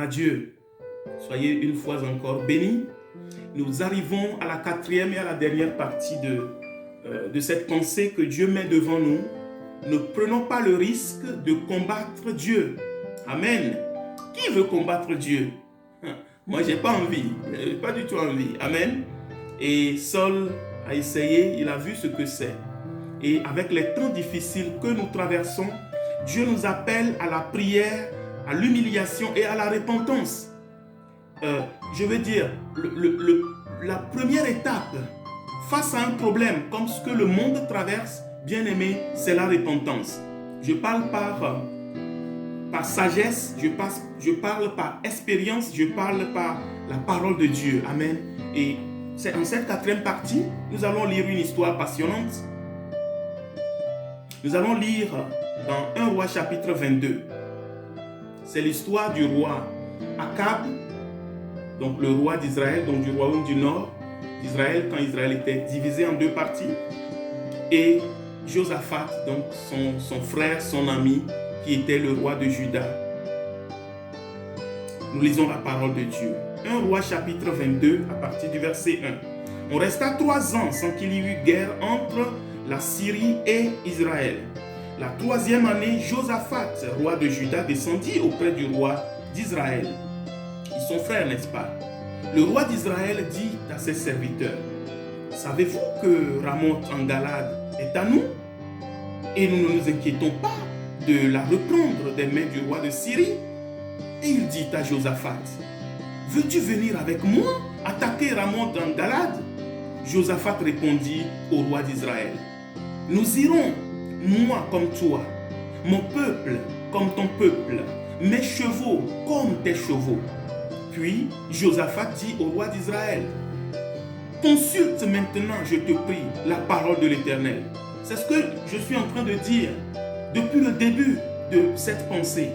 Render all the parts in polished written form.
Dieu. Soyez une fois encore bénis. Nous arrivons à la quatrième et à la dernière partie de cette pensée que Dieu met devant nous. Ne prenons pas le risque de combattre Dieu. Amen. Qui veut combattre Dieu? Moi, j'ai pas envie. J'ai pas du tout envie. Amen. Et Saul a essayé, il a vu ce que c'est. Et avec les temps difficiles que nous traversons, Dieu nous appelle à la prière, à l'humiliation et à la repentance. Je veux dire, la première étape face à un problème comme ce que le monde traverse, bien aimé, c'est la repentance. Je parle par sagesse, je parle par expérience, je parle par la parole de Dieu. Amen. Et c'est en cette quatrième partie, nous allons lire une histoire passionnante. Nous allons lire dans 1 Roi chapitre 22. C'est l'histoire du roi Akab, donc le roi d'Israël, donc du royaume du nord d'Israël, quand Israël était divisé en deux parties, et Josaphat, donc son frère, son ami, qui était le roi de Juda. Nous lisons la parole de Dieu. 1 Roi chapitre 22, à partir du verset 1. On resta 3 ans sans qu'il y eut guerre entre la Syrie et Israël. La 3e année, Josaphat, roi de Juda, descendit auprès du roi d'Israël. Ils sont frères, n'est-ce pas? Le roi d'Israël dit à ses serviteurs: savez-vous que Ramoth en Galade est à nous? Et nous ne nous inquiétons pas de la reprendre des mains du roi de Syrie. Et il dit à Josaphat: veux-tu venir avec moi attaquer Ramoth en Galade? Josaphat répondit au roi d'Israël: nous irons, moi comme toi, mon peuple comme ton peuple, mes chevaux comme tes chevaux. Puis Josaphat dit au roi d'Israël: consulte maintenant, je te prie, la parole de l'Éternel. C'est ce que je suis en train de dire depuis le début de cette pensée.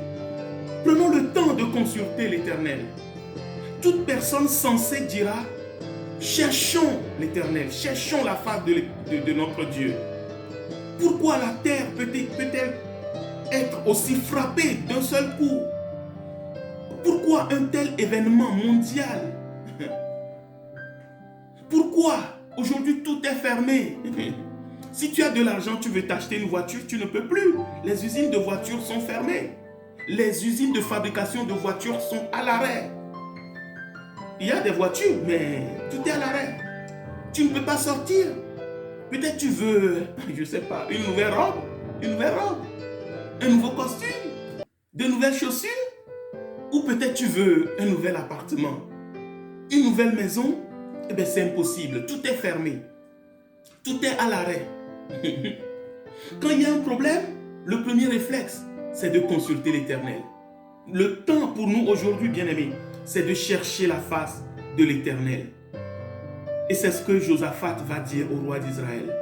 Prenons le temps de consulter l'Éternel. Toute personne sensée dira: cherchons l'Éternel, cherchons la face de notre Dieu. Pourquoi la terre peut-elle être aussi frappée d'un seul coup? Pourquoi un tel événement mondial? Pourquoi aujourd'hui tout est fermé? Si tu as de l'argent, tu veux t'acheter une voiture, tu ne peux plus. Les usines de voitures sont fermées. Les usines de fabrication de voitures sont à l'arrêt. Il y a des voitures, mais tout est à l'arrêt. Tu ne peux pas sortir. Peut-être tu veux, je ne sais pas, une nouvelle robe, un nouveau costume, de nouvelles chaussures. Ou peut-être tu veux un nouvel appartement, une nouvelle maison. Eh bien, c'est impossible. Tout est fermé. Tout est à l'arrêt. Quand il y a un problème, le premier réflexe, c'est de consulter l'Éternel. Le temps pour nous aujourd'hui, bien-aimés, c'est de chercher la face de l'Éternel. Et c'est ce que Josaphat va dire au roi d'Israël.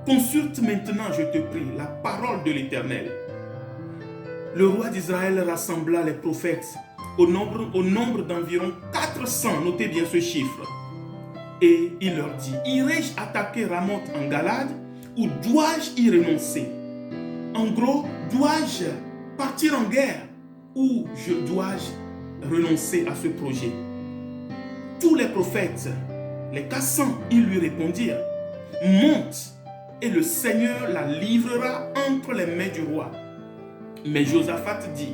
Consulte maintenant, je te prie, la parole de l'Éternel. Le roi d'Israël rassembla les prophètes au nombre d'environ 400, notez bien ce chiffre. Et il leur dit: irai-je attaquer Ramoth en Galade ou dois-je y renoncer? En gros, dois-je partir en guerre ou dois-je renoncer à ce projet? Tous les prophètes, les 400, ils lui répondirent: monte et le Seigneur la livrera entre les mains du roi. Mais Josaphat dit,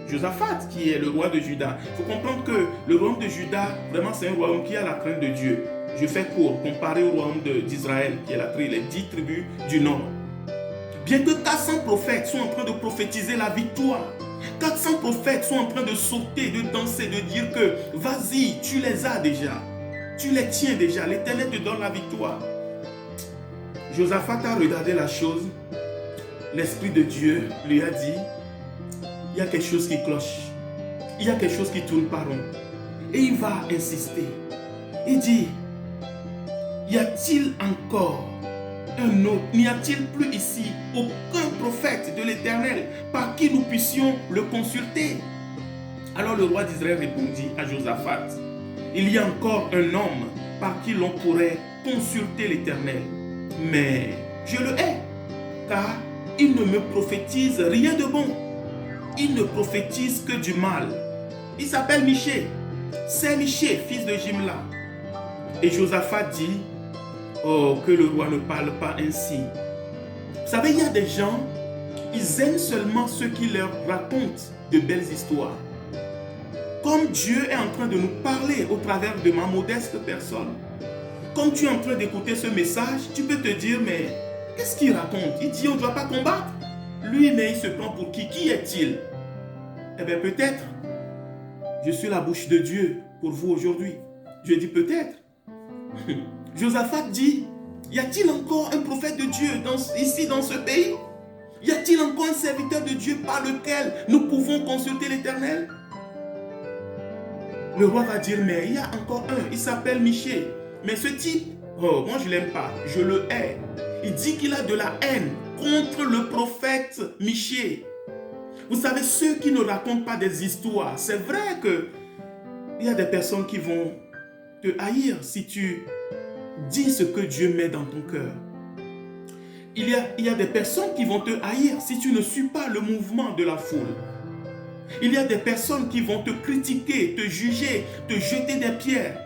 Josaphat qui est le roi de Juda, il faut comprendre que le royaume de Juda, vraiment c'est un royaume qui a la crainte de Dieu. Je fais court, comparé au royaume d'Israël, qui est les 10 tribus du nord. Bien que 400 prophètes sont en train de prophétiser la victoire, 400 prophètes sont en train de sauter, de danser, de dire que vas-y, tu les as déjà, tu les tiens déjà, l'Éternel te donne la victoire. Josaphat a regardé la chose. L'Esprit de Dieu lui a dit: il y a quelque chose qui cloche, il y a quelque chose qui tourne pas rond. Et il va insister. Il dit: y a-t-il encore un autre? N'y a-t-il plus ici aucun prophète de l'Éternel par qui nous puissions le consulter? Alors le roi d'Israël répondit à Josaphat: il y a encore un homme par qui l'on pourrait consulter l'Éternel, mais je le hais, car il ne me prophétise rien de bon. Il ne prophétise que du mal. Il s'appelle Miché. C'est Miché, fils de Jimla. Et Josaphat dit, oh, que le roi ne parle pas ainsi. Vous savez, il y a des gens, ils aiment seulement ceux qui leur racontent de belles histoires. Comme Dieu est en train de nous parler au travers de ma modeste personne, comme tu es en train d'écouter ce message, tu peux te dire, mais qu'est-ce qu'il raconte? Il dit, on ne doit pas combattre. Lui, mais il se prend pour qui? Qui est-il? Eh bien, peut-être, je suis la bouche de Dieu pour vous aujourd'hui. Je dis peut-être. Josaphat dit, y a-t-il encore un prophète de Dieu ici dans ce pays? Y a-t-il encore un serviteur de Dieu par lequel nous pouvons consulter l'Éternel? Le roi va dire, mais il y a encore un, il s'appelle Miché. Mais ce type, oh, moi je ne l'aime pas, je le hais. Il dit qu'il a de la haine contre le prophète Miché. Vous savez, ceux qui ne racontent pas des histoires, c'est vrai qu'il y a des personnes qui vont te haïr si tu dis ce que Dieu met dans ton cœur. Il y a des personnes qui vont te haïr si tu ne suis pas le mouvement de la foule. Il y a des personnes qui vont te critiquer, te juger, te jeter des pierres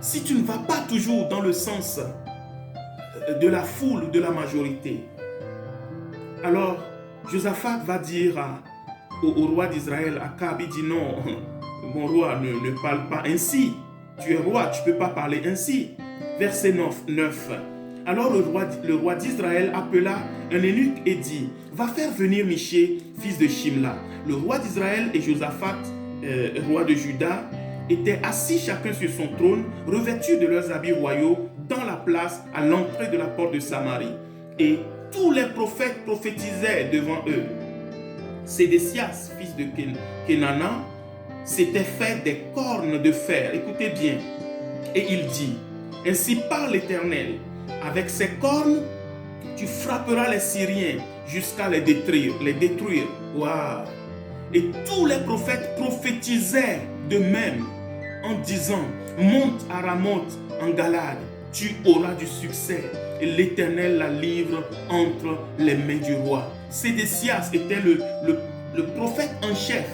si tu ne vas pas toujours dans le sens de la foule, de la majorité. Alors, Josaphat va dire au roi d'Israël, Akab, il dit non, mon roi, ne parle pas ainsi. Tu es roi, tu ne peux pas parler ainsi. Verset 9. Alors le roi d'Israël appela un eunuque et dit, va faire venir Miché, fils de Shimla. Le roi d'Israël et Josaphat, roi de Juda, étaient assis chacun sur son trône, revêtus de leurs habits royaux, dans la place à l'entrée de la porte de Samarie. Et tous les prophètes prophétisaient devant eux. Sédécias, fils de Kenana, s'était fait des cornes de fer. Écoutez bien. Et il dit, ainsi parle l'Éternel, avec ces cornes, tu frapperas les Syriens jusqu'à les détruire. Waouh! Et tous les prophètes prophétisaient de même en disant, monte à Ramoth en Galade, tu auras du succès. Et l'Éternel la livre entre les mains du roi. Sédécias était le prophète en chef.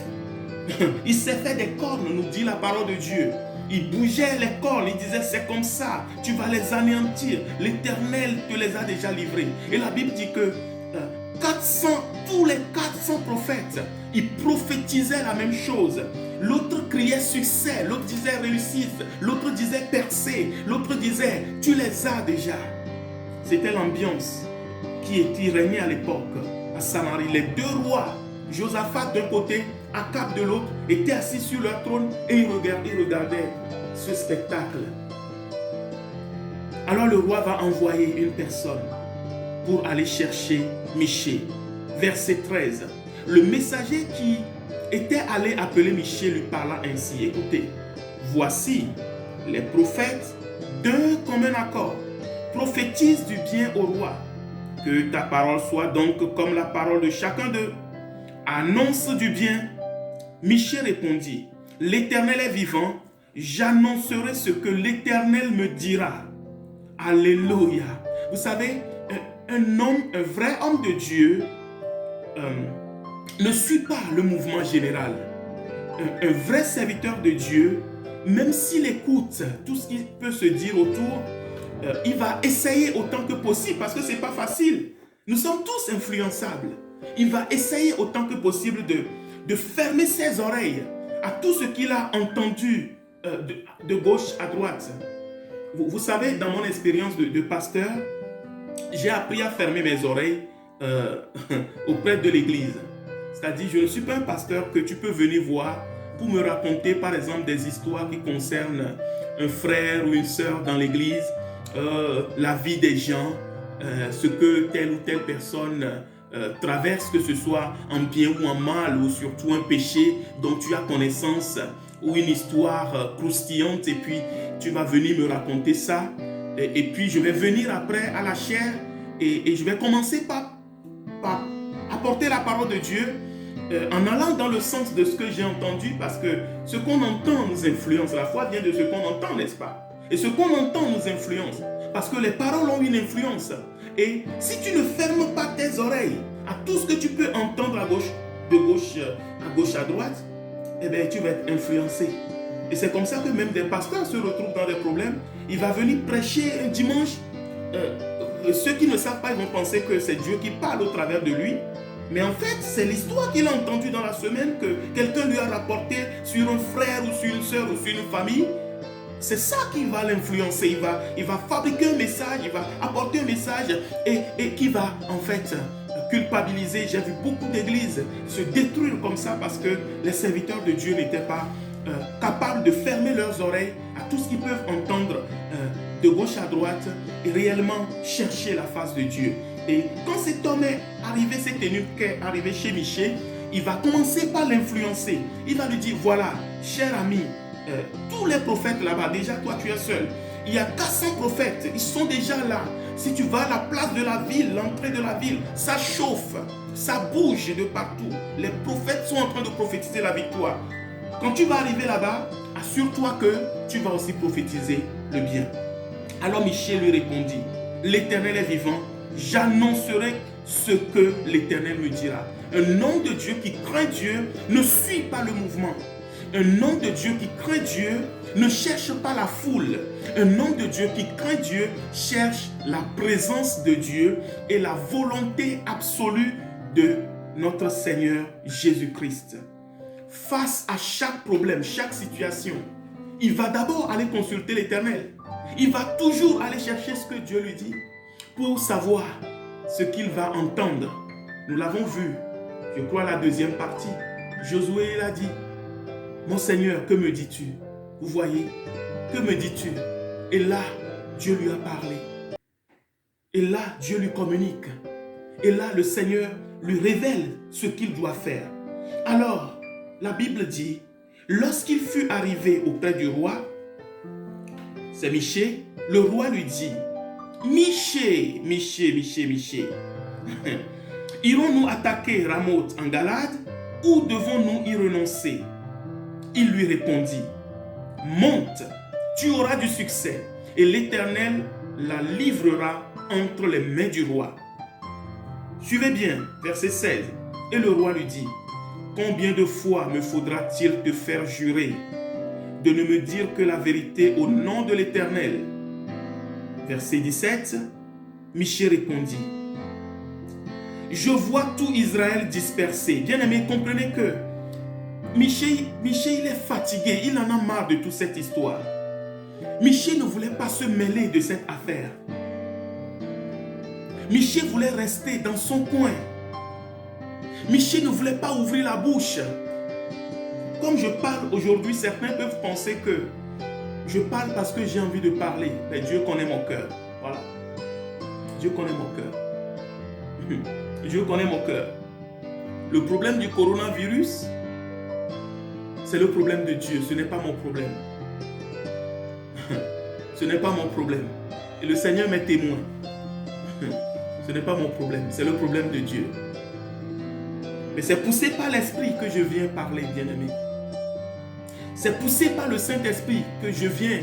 Il s'est fait des cornes, nous dit la parole de Dieu. Il bougeait les cornes, il disait c'est comme ça, tu vas les anéantir. L'Éternel te les a déjà livrés. Et la Bible dit que tous les 400 prophètes, ils prophétisaient la même chose. L'autre criait succès, l'autre disait réussite, l'autre disait percée, l'autre disait tu les as déjà. C'était l'ambiance qui régnait à l'époque à Samarie. Les deux rois, Josaphat d'un côté, Akab de l'autre, étaient assis sur leur trône et ils regardaient ce spectacle. Alors le roi va envoyer une personne pour aller chercher Miché. Verset 13. Le messager qui était allé appeler Miché lui parla ainsi. Écoutez, voici les prophètes d'un commun accord prophétisent du bien au roi. Que ta parole soit donc comme la parole de chacun d'eux. Annonce du bien. Miché répondit, l'Éternel est vivant, j'annoncerai ce que l'Éternel me dira. Alléluia. Vous savez, un vrai homme de Dieu ne suit pas le mouvement général. Un vrai serviteur de Dieu, même s'il écoute tout ce qui peut se dire autour, il va essayer autant que possible parce que ce n'est pas facile. Nous sommes tous influençables. Il va essayer autant que possible de fermer ses oreilles à tout ce qu'il a entendu de gauche à droite. Vous savez, dans mon expérience de pasteur, j'ai appris à fermer mes oreilles auprès de l'église. C'est-à-dire, je ne suis pas un pasteur que tu peux venir voir pour me raconter, par exemple, des histoires qui concernent un frère ou une sœur dans l'église, la vie des gens, ce que telle ou telle personne traverse, que ce soit en bien ou en mal, ou surtout un péché dont tu as connaissance, ou une histoire croustillante, et puis tu vas venir me raconter ça, et puis je vais venir après à la chair, et je vais commencer par apporter la parole de Dieu, en allant dans le sens de ce que j'ai entendu, parce que ce qu'on entend nous influence. La foi vient de ce qu'on entend, n'est-ce pas? Et ce qu'on entend nous influence, parce que les paroles ont une influence. Et si tu ne fermes pas tes oreilles à tout ce que tu peux entendre à gauche, de gauche à droite, eh bien, tu vas être influencé. Et c'est comme ça que même des pasteurs se retrouvent dans des problèmes. Il va venir prêcher un dimanche. Ceux qui ne savent pas, ils vont penser que c'est Dieu qui parle au travers de lui. Mais en fait, c'est l'histoire qu'il a entendue dans la semaine que quelqu'un lui a rapporté sur un frère ou sur une soeur ou sur une famille. C'est ça qui va l'influencer. Il va fabriquer un message, il va apporter un message et qui va en fait culpabiliser. J'ai vu beaucoup d'églises se détruire comme ça parce que les serviteurs de Dieu n'étaient pas capables de fermer leurs oreilles à tout ce qu'ils peuvent entendre de gauche à droite et réellement chercher la face de Dieu. Et quand cet homme est arrivé, cet eunuque est arrivé chez Michée, il va commencer par l'influencer. Il va lui dire, voilà, cher ami, tous les prophètes là-bas, déjà toi tu es seul. Il y a 400 prophètes, ils sont déjà là. Si tu vas à la place de la ville, l'entrée de la ville, ça chauffe, ça bouge de partout. Les prophètes sont en train de prophétiser la victoire. Quand tu vas arriver là-bas, assure-toi que tu vas aussi prophétiser le bien. Alors Michée lui répondit, l'Éternel est vivant, j'annoncerai ce que l'Éternel me dira. Un homme de Dieu qui craint Dieu ne suit pas le mouvement. Un homme de Dieu qui craint Dieu ne cherche pas la foule. Un homme de Dieu qui craint Dieu cherche la présence de Dieu et la volonté absolue de notre Seigneur Jésus-Christ. Face à chaque problème, chaque situation, il va d'abord aller consulter l'Éternel. Il va toujours aller chercher ce que Dieu lui dit pour savoir ce qu'il va entendre. Nous l'avons vu, je crois, la deuxième partie. Josué il a dit, mon Seigneur, que me dis-tu? Vous voyez, que me dis-tu? Et là, Dieu lui a parlé. Et là, Dieu lui communique. Et là, le Seigneur lui révèle ce qu'il doit faire. Alors, la Bible dit, lorsqu'il fut arrivé auprès du roi, c'est Michée, le roi lui dit, Michée, irons-nous attaquer Ramoth en Galade ou devons-nous y renoncer? Il lui répondit, monte, tu auras du succès et l'Éternel la livrera entre les mains du roi. Suivez bien, verset 16. Et le roi lui dit, combien de fois me faudra-t-il te faire jurer de ne me dire que la vérité au nom de l'Éternel? Verset 17, Michée répondit, je vois tout Israël dispersé. Bien-aimés, comprenez que Michée, il est fatigué, il en a marre de toute cette histoire. Michée ne voulait pas se mêler de cette affaire. Michée voulait rester dans son coin. Michée ne voulait pas ouvrir la bouche. Comme je parle aujourd'hui, certains peuvent penser que je parle parce que j'ai envie de parler. Mais Dieu connaît mon cœur. Voilà. Dieu connaît mon cœur. Dieu connaît mon cœur. Le problème du coronavirus, c'est le problème de Dieu. Ce n'est pas mon problème. Ce n'est pas mon problème. Et le Seigneur m'est témoin. Ce n'est pas mon problème. C'est le problème de Dieu. Mais c'est poussé par l'Esprit que je viens parler, bien-aimé. C'est poussé par le Saint-Esprit que je viens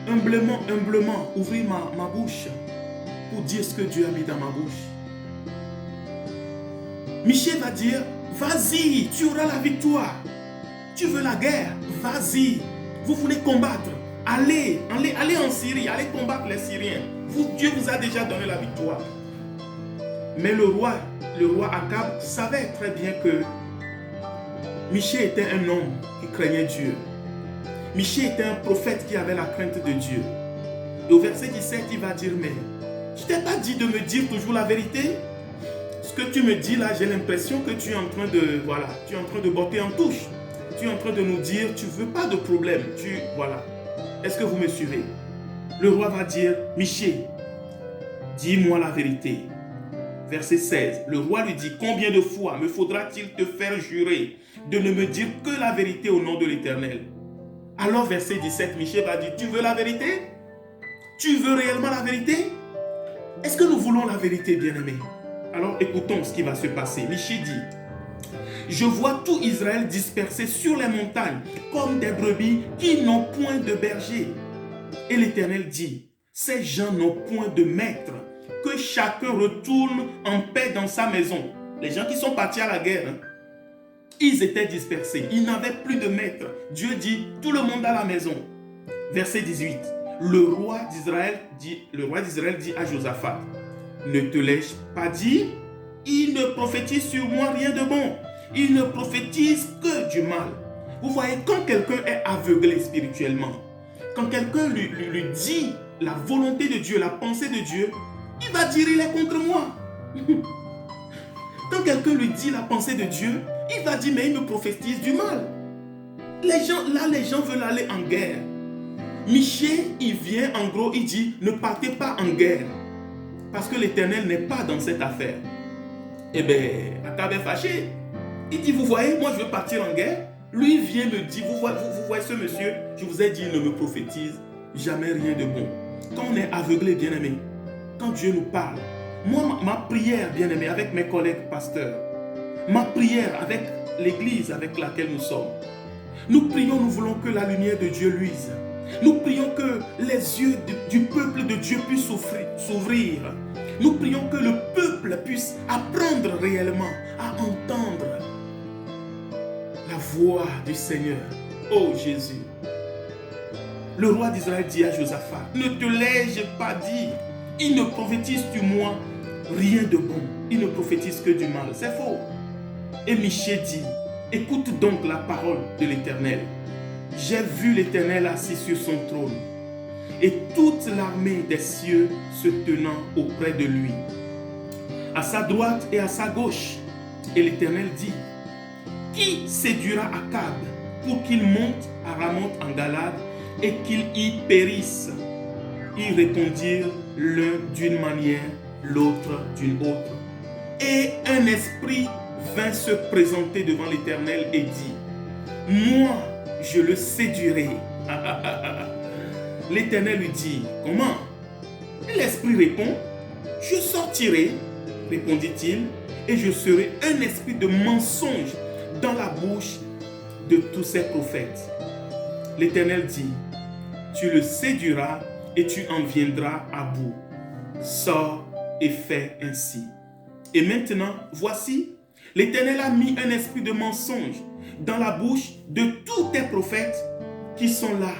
humblement ouvrir ma bouche pour dire ce que Dieu a mis dans ma bouche. Michée va dire, vas-y, tu auras la victoire. Tu veux la guerre, vas-y. Vous voulez combattre, allez en Syrie, allez combattre les Syriens. Dieu vous a déjà donné la victoire. Mais le roi Akab savait très bien que Michée était un homme qui craignait Dieu. Michée était un prophète qui avait la crainte de Dieu. Et au verset 17, il va dire, mais je t'ai pas dit de me dire toujours la vérité? Ce que tu me dis là, j'ai l'impression que tu es en train de botter en touche. Tu es en train de nous dire, tu veux pas de problème. Est-ce que vous me suivez? Le roi va dire, Michée, dis-moi la vérité. Verset 16, le roi lui dit, combien de fois me faudra-t-il te faire jurer de ne me dire que la vérité au nom de l'Éternel? Alors verset 17, Michée va dire, tu veux la vérité? Tu veux réellement la vérité? Est-ce que nous voulons la vérité, bien-aimés? Alors écoutons ce qui va se passer. Michée dit, je vois tout Israël dispersé sur les montagnes comme des brebis qui n'ont point de berger. Et l'Éternel dit, ces gens n'ont point de maître, que chacun retourne en paix dans sa maison. Les gens qui sont partis à la guerre, Ils étaient dispersés. Ils n'avaient plus de maître. Dieu dit, tout le monde à la maison. Verset 18. Le roi d'Israël dit à Josaphat, ne te l'ai-je pas dit? Il ne prophétise sur moi rien de bon. Il ne prophétise que du mal. Vous voyez, quand quelqu'un est aveuglé spirituellement, quand quelqu'un lui dit la volonté de Dieu, la pensée de Dieu, il va dire il est contre moi. Quand quelqu'un lui dit la pensée de Dieu, il va dire mais il me prophétise du mal. Les gens veulent aller en guerre. Michée, il vient en gros, il dit ne partez pas en guerre. Parce que l'Éternel n'est pas dans cette affaire. Eh bien, Akab est fâché. Il dit, vous voyez, moi je veux partir en guerre. Lui vient me dire, vous voyez ce monsieur, je vous ai dit, il ne me prophétise jamais rien de bon. Quand on est aveuglé, bien-aimé, quand Dieu nous parle, moi, ma prière, bien-aimé, avec mes collègues pasteurs, ma prière avec l'église avec laquelle nous sommes, nous prions, nous voulons que la lumière de Dieu luise. Nous prions que les yeux du peuple de Dieu puissent s'ouvrir. Nous prions que le peuple puisse apprendre réellement à entendre la voix du Seigneur. Oh Jésus. Le roi d'Israël dit à Josaphat, ne te l'ai-je pas dit? Il ne prophétise sur moi rien de bon. Il ne prophétise que du mal. C'est faux. Et Michée dit, écoute donc la parole de l'Éternel. J'ai vu l'Éternel assis sur son trône et toute l'armée des cieux se tenant auprès de lui, à sa droite et à sa gauche. Et l'Éternel dit, qui séduira Akab pour qu'il monte à Ramoth en Galade et qu'il y périsse? Ils répondirent l'un d'une manière, l'autre d'une autre. Et un esprit vint se présenter devant l'Éternel et dit, moi, je le séduirai. L'Éternel lui dit, comment? Et l'esprit répond, je sortirai, répondit-il, et je serai un esprit de mensonge dans la bouche de tous ces prophètes. L'Éternel dit, tu le séduiras et tu en viendras à bout. Sors et fais ainsi. Et maintenant, voici, l'Éternel a mis un esprit de mensonge dans la bouche de tous tes prophètes qui sont là.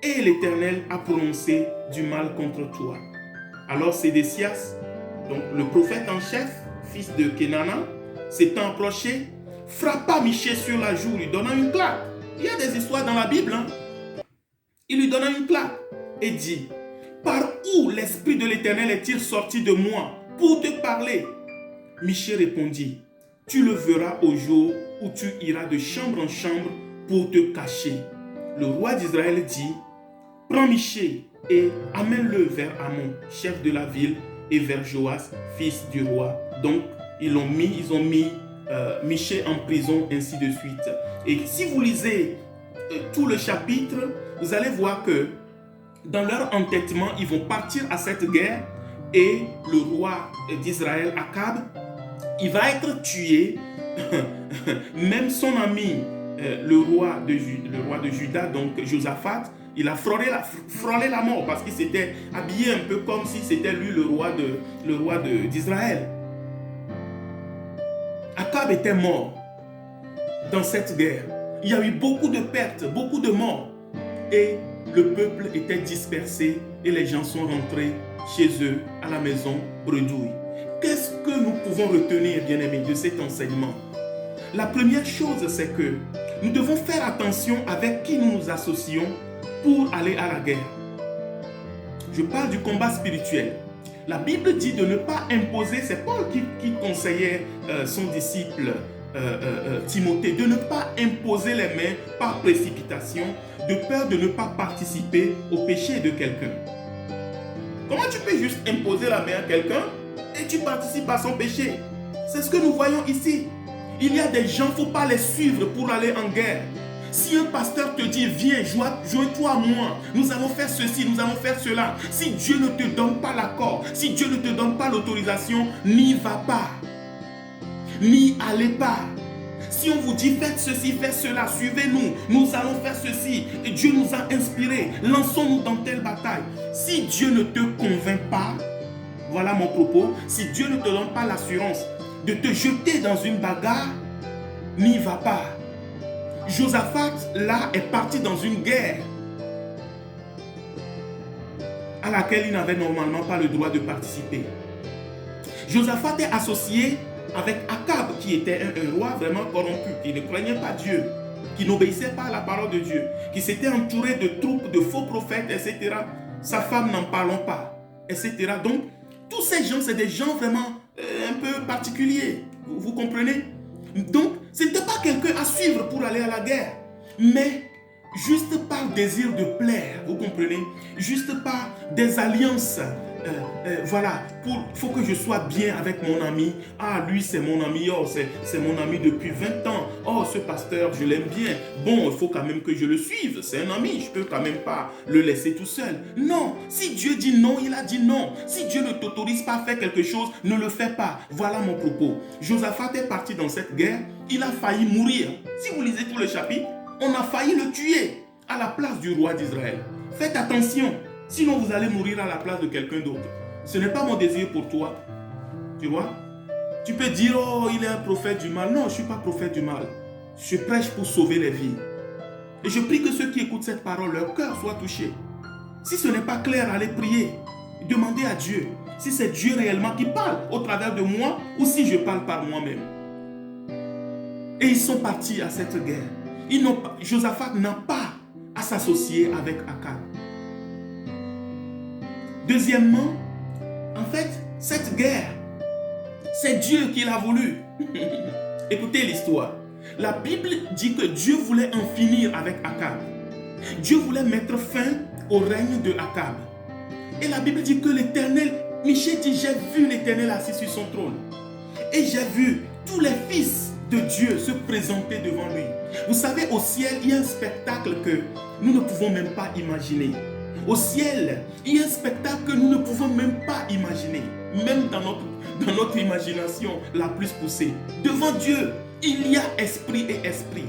Et l'Éternel a prononcé du mal contre toi. Alors Sédécias, donc le prophète en chef, fils de Kenana, s'étant approché, frappa Michée sur la joue, lui donnant une claque. Il y a des histoires dans la Bible. Il lui donna une claque et dit, par où l'esprit de l'Éternel est-il sorti de moi pour te parler? Michée répondit, tu le verras au jour où tu iras de chambre en chambre pour te cacher. Le roi d'Israël dit, prends Michée et amène-le vers Amon, chef de la ville, et vers Joas, fils du roi. Donc, ils ont mis Michée en prison, ainsi de suite. Et si vous lisez tout le chapitre, vous allez voir que dans leur entêtement, ils vont partir à cette guerre et le roi d'Israël, Akab, il va être tué. Même son ami, le roi de Juda, donc Josaphat, il a frôlé la mort parce qu'il s'était habillé un peu comme si c'était lui le roi d'Israël. Akab était mort dans cette guerre. Il y a eu beaucoup de pertes, beaucoup de morts. Et le peuple était dispersé et les gens sont rentrés chez eux à la maison bredouille. Qu'est-ce que nous pouvons retenir, bien-aimés, de cet enseignement? La première chose, c'est que nous devons faire attention avec qui nous nous associons pour aller à la guerre. Je parle du combat spirituel. La Bible dit de ne pas imposer, c'est Paul qui conseillait son disciple Timothée, de ne pas imposer les mains par précipitation, de peur de ne pas participer au péché de quelqu'un. Comment tu peux juste imposer la main à quelqu'un et tu participes à son péché? C'est ce que nous voyons ici. Il y a des gens, il ne faut pas les suivre pour aller en guerre. Si un pasteur te dit, viens, joins-toi à moi, nous allons faire ceci, nous allons faire cela. Si Dieu ne te donne pas l'accord, si Dieu ne te donne pas l'autorisation, n'y va pas. N'y allez pas. Si on vous dit, faites ceci, faites cela, suivez-nous, nous allons faire ceci, et Dieu nous a inspirés, lançons-nous dans telle bataille. Si Dieu ne te convainc pas, voilà mon propos, si Dieu ne te donne pas l'assurance de te jeter dans une bagarre, n'y va pas. Josaphat, là, est parti dans une guerre à laquelle il n'avait normalement pas le droit de participer. Josaphat est associé avec Akab, qui était un roi vraiment corrompu, qui ne craignait pas Dieu, qui n'obéissait pas à la parole de Dieu, qui s'était entouré de troupes, de faux prophètes, etc. Sa femme, n'en parlons pas, etc. Donc, tous ces gens, c'est des gens vraiment un peu particuliers. Vous comprenez? Donc, ce n'était pas quelqu'un à suivre pour aller à la guerre, mais juste par désir de plaire, vous comprenez? Juste par des alliances. Voilà, il faut que je sois bien avec mon ami. Ah, lui, c'est mon ami. Oh, c'est mon ami depuis 20 ans. Oh, ce pasteur, je l'aime bien. Bon, il faut quand même que je le suive. C'est un ami. Je ne peux quand même pas le laisser tout seul. Non, si Dieu dit non, il a dit non. Si Dieu ne t'autorise pas à faire quelque chose, ne le fais pas. Voilà mon propos. Josaphat est parti dans cette guerre. Il a failli mourir. Si vous lisez tout le chapitre, on a failli le tuer à la place du roi d'Israël. Faites attention. Sinon, vous allez mourir à la place de quelqu'un d'autre. Ce n'est pas mon désir pour toi. Tu vois? Tu peux dire, oh, il est un prophète du mal. Non, je ne suis pas prophète du mal. Je prêche pour sauver les vies. Et je prie que ceux qui écoutent cette parole, leur cœur soit touché. Si ce n'est pas clair, allez prier. Demandez à Dieu si c'est Dieu réellement qui parle au travers de moi ou si je parle par moi-même. Et ils sont partis à cette guerre. Josaphat n'a pas à s'associer avec Akab. Deuxièmement, en fait, cette guerre, c'est Dieu qui l'a voulu. Écoutez l'histoire. La Bible dit que Dieu voulait en finir avec Akab. Dieu voulait mettre fin au règne de Akab. Et la Bible dit que l'Éternel, Michée dit, j'ai vu l'Éternel assis sur son trône. Et j'ai vu tous les fils de Dieu se présenter devant lui. Vous savez, au ciel, il y a un spectacle que nous ne pouvons même pas imaginer. Au ciel, il y a un spectacle que nous ne pouvons même pas imaginer, même dans notre imagination la plus poussée. Devant Dieu, il y a esprit et esprit.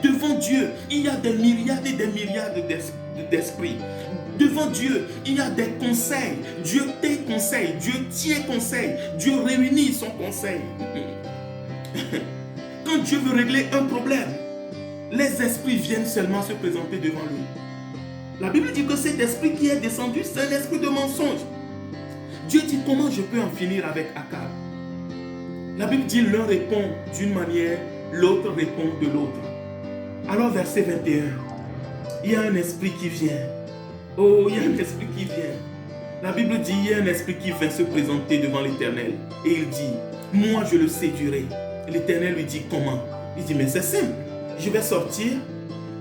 Devant Dieu, il y a des myriades et des myriades d'esprits. Devant Dieu, il y a des conseils. Dieu te conseille, Dieu tient conseil, Dieu réunit son conseil. Quand Dieu veut régler un problème, les esprits viennent seulement se présenter devant lui. La Bible dit que cet esprit qui est descendu, c'est un esprit de mensonge. Dieu dit, comment je peux en finir avec Akab? La Bible dit, l'un répond d'une manière, l'autre répond de l'autre. Alors verset 21, il y a un esprit qui vient. Oh, il y a un esprit qui vient. La Bible dit, il y a un esprit qui vient se présenter devant l'Éternel. Et il dit, moi je le séduirai. L'Éternel lui dit, comment? Il dit, mais c'est simple. Je vais sortir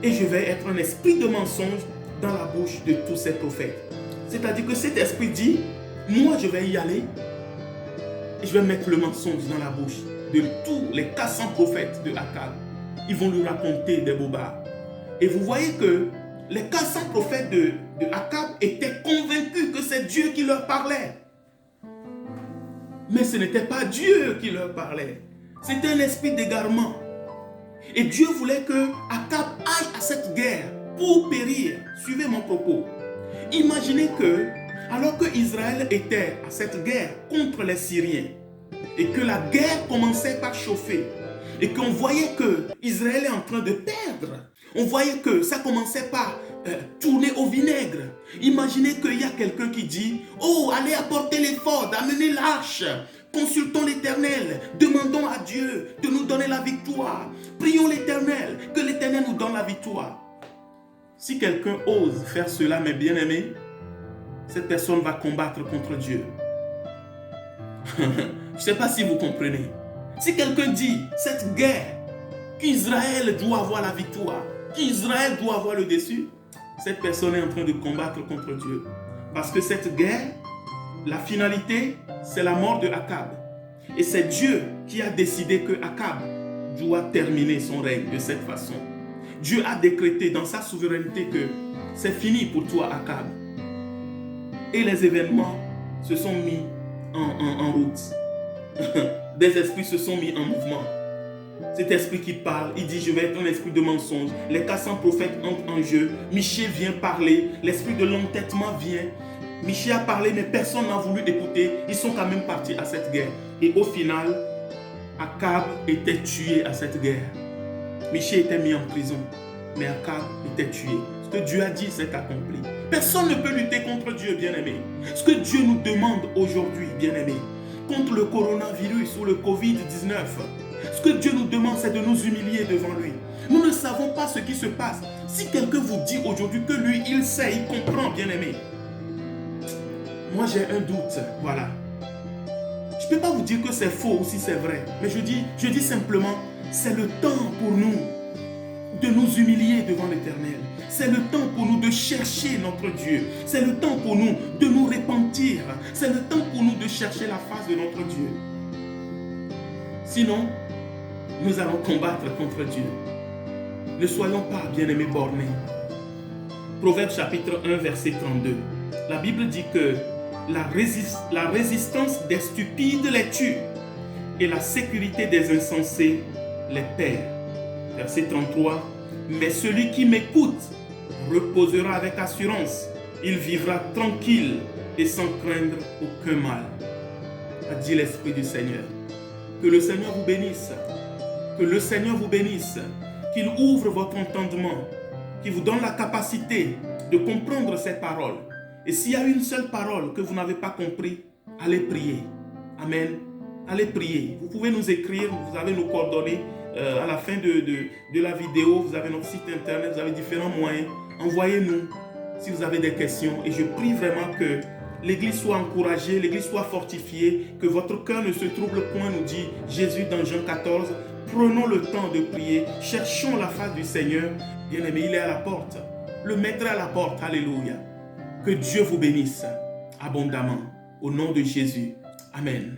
et je vais être un esprit de mensonge dans la bouche de tous ces prophètes. C'est-à-dire que cet esprit dit, moi je vais y aller et je vais mettre le mensonge dans la bouche de tous les 400 prophètes de Akab. Ils vont lui raconter des bobards. Et vous voyez que les 400 prophètes de Akab étaient convaincus que c'est Dieu qui leur parlait. Mais ce n'était pas Dieu qui leur parlait. C'était un esprit d'égarement. Et Dieu voulait que Akab aille à cette guerre pour périr. Suivez mon propos. Imaginez que, alors que Israël était à cette guerre contre les Syriens, et que la guerre commençait par chauffer, et qu'on voyait que Israël est en train de perdre, on voyait que ça commençait par tourner au vinaigre. Imaginez qu'il y a quelqu'un qui dit, oh, allez apporter l'effort, d'amener l'arche. Consultons l'Éternel, demandons à Dieu de nous donner la victoire. Prions l'Éternel, que l'Éternel nous donne la victoire. Si quelqu'un ose faire cela, mes bien-aimés, cette personne va combattre contre Dieu. Je ne sais pas si vous comprenez. Si quelqu'un dit, cette guerre, qu'Israël doit avoir la victoire, qu'Israël doit avoir le dessus, cette personne est en train de combattre contre Dieu. Parce que cette guerre, la finalité, c'est la mort de Akab. Et c'est Dieu qui a décidé que Akab doit terminer son règne de cette façon. Dieu a décrété dans sa souveraineté que c'est fini pour toi, Akab. Et les événements se sont mis en route. Des esprits se sont mis en mouvement. Cet esprit qui parle, il dit, je vais être un esprit de mensonge. Les 400 prophètes entrent en jeu. Michée vient parler. L'esprit de l'entêtement vient. Michée a parlé, mais personne n'a voulu écouter. Ils sont quand même partis à cette guerre. Et au final, Akab était tué à cette guerre. Michée était mis en prison, mais Akab était tué. Ce que Dieu a dit s'est accompli. Personne ne peut lutter contre Dieu, bien-aimé. Ce que Dieu nous demande aujourd'hui, bien-aimé, contre le coronavirus ou le Covid-19, ce que Dieu nous demande, c'est de nous humilier devant lui. Nous ne savons pas ce qui se passe. Si quelqu'un vous dit aujourd'hui que lui, il sait, il comprend, bien-aimé, moi j'ai un doute, voilà. Je ne peux pas vous dire que c'est faux ou si c'est vrai, mais je dis simplement, c'est le temps pour nous de nous humilier devant l'Éternel. C'est le temps pour nous de chercher notre Dieu. C'est le temps pour nous de nous repentir. C'est le temps pour nous de chercher la face de notre Dieu. Sinon, nous allons combattre contre Dieu. Ne soyons pas, bien-aimés, bornés. Proverbe chapitre 1, verset 32. La Bible dit que la résistance des stupides les tue et la sécurité des insensés les perd. Verset 33. Mais celui qui m'écoute reposera avec assurance. Il vivra tranquille et sans craindre aucun mal. A dit l'Esprit du Seigneur. Que le Seigneur vous bénisse. Que le Seigneur vous bénisse. Qu'il ouvre votre entendement. Qu'il vous donne la capacité de comprendre ces paroles. Et s'il y a une seule parole que vous n'avez pas compris, allez prier. Amen. Allez prier. Vous pouvez nous écrire, vous avez nos coordonnées à la fin de la vidéo. Vous avez notre site internet, vous avez différents moyens. Envoyez-nous si vous avez des questions. Et je prie vraiment que l'Église soit encouragée, l'Église soit fortifiée, que votre cœur ne se trouble point, nous dit Jésus dans Jean 14. Prenons le temps de prier, cherchons la face du Seigneur. Bien-aimé, il est à la porte. Le maître est à la porte. Alléluia. Que Dieu vous bénisse abondamment. Au nom de Jésus. Amen.